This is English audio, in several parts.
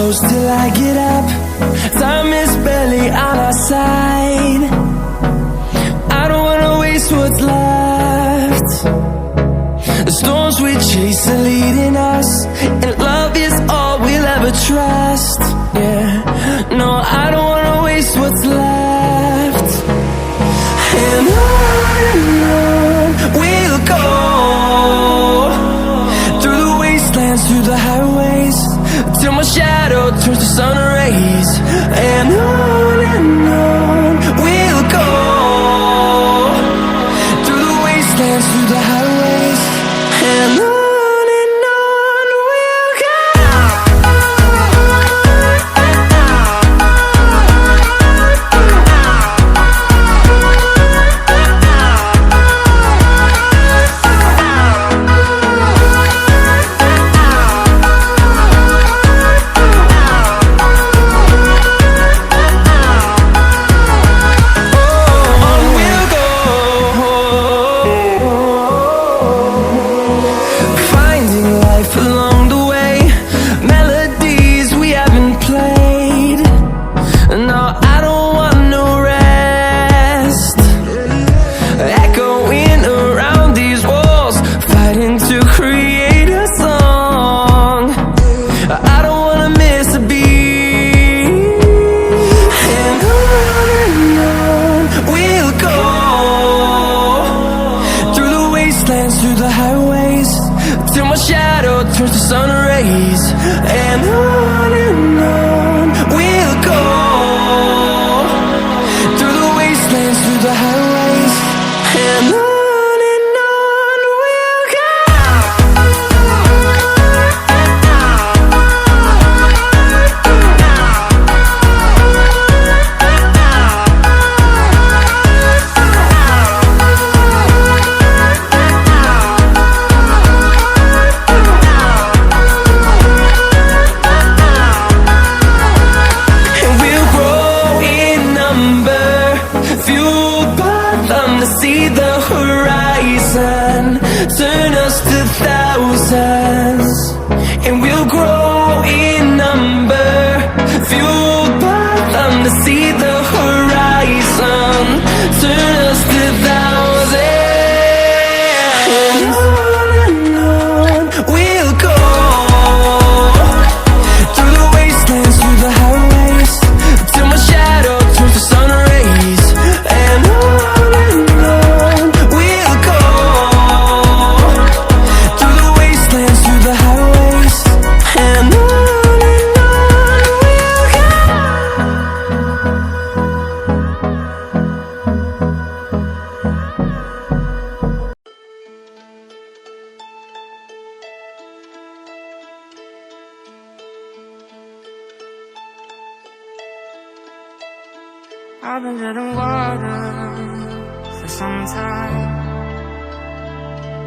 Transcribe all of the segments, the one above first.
close till I get up. Time is barely on our side. I don't wanna waste what's left. The storms we chase are leading us, and love is all we'll ever trust. Yeah, no, I don't wanna waste what's left. And on we'll go, through the wastelands, through the highways, till my shadow turns to sun rays. And on we'll go, through the wastelands, through the highways, and on we'll go. Through the highways, till my shadow turns to sun rays. And on we'll go, through the wastelands, through the highways, and on we'll go. See the horizon turn us to thousands, and we'll grow in number, fueled by them. To see the horizon turn us to thousands, and on we'll go, through the wastelands, through the highways, till my shadow turns to sun rays. And I've been treading water for some time,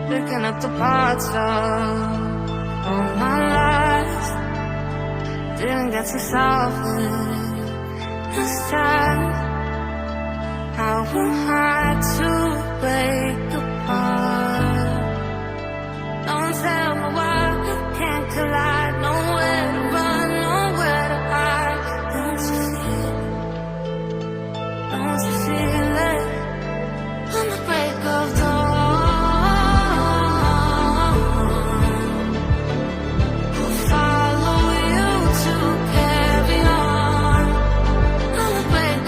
picking up the parts of all my life. Didn't get to solve it this time. How we're hard to break apart. Don't tell me why we can't collide. Nowhere to run, nowhere to hide. Don't you feel? Don't you feel it? On the break of dawn, I'll follow you to carry on. On the break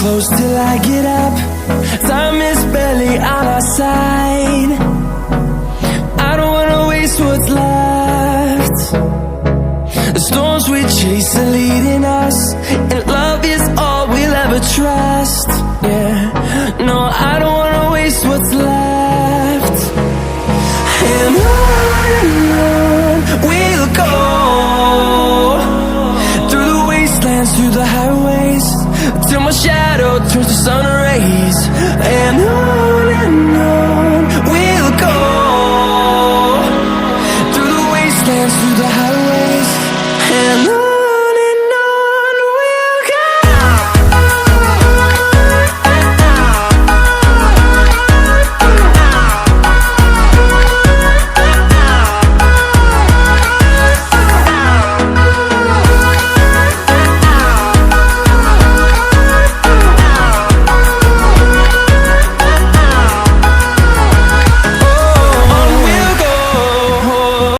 close till I get up. Time is barely on our side. I don't wanna waste what's left. The storms we chase are leading us, and love is all we'll ever trust. Yeah, no, I don't wanna waste what's left. And on we'll go, through the wastelands, through the highways, till my shadow turns to sun rays. And on we'll go, through the wastelands, through the highways, and on.